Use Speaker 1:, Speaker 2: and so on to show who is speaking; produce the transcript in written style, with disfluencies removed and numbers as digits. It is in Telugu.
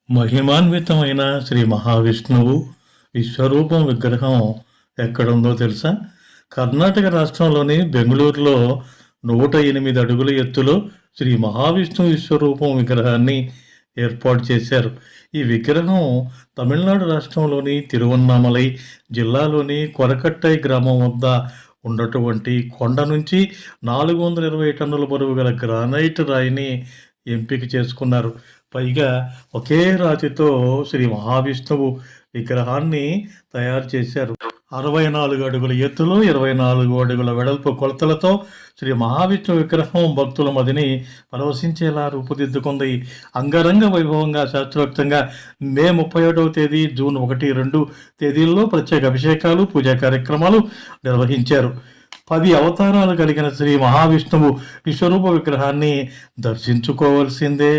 Speaker 1: మహిమాన్వితమైన శ్రీ మహావిష్ణువు విశ్వరూపం విగ్రహం ఎక్కడుందో తెలుసా? కర్ణాటక రాష్ట్రంలోని బెంగళూరులో 108 అడుగుల ఎత్తులో శ్రీ మహావిష్ణువు విశ్వరూపం విగ్రహాన్ని ఏర్పాటు చేశారు. ఈ విగ్రహం తమిళనాడు రాష్ట్రంలోని తిరువన్నామలై జిల్లాలోని కొరకట్టై గ్రామం వద్ద ఉన్నటువంటి కొండ నుంచి 420 టన్నుల బరువు గల గ్రానైట్ రాయిని ఎంపిక చేసుకున్నారు. పైగా ఒకే రాతితో శ్రీ మహావిష్ణువు విగ్రహాన్ని తయారు చేశారు. 64 అడుగుల ఎత్తులో 24 అడుగుల వెడల్పు కొలతలతో శ్రీ మహావిష్ణువు విగ్రహం భక్తుల మదిని పరవశించేలా రూపుదిద్దుకుంది. అంగరంగ వైభవంగా శాస్త్రోక్తంగా మే 31వ తేదీ, జూన్ 1, 2 తేదీల్లో ప్రత్యేక అభిషేకాలు, పూజా కార్యక్రమాలు నిర్వహించారు. 10 అవతారాలు కలిగిన శ్రీ మహావిష్ణువు విశ్వరూప విగ్రహాన్ని దర్శించుకోవాల్సిందే.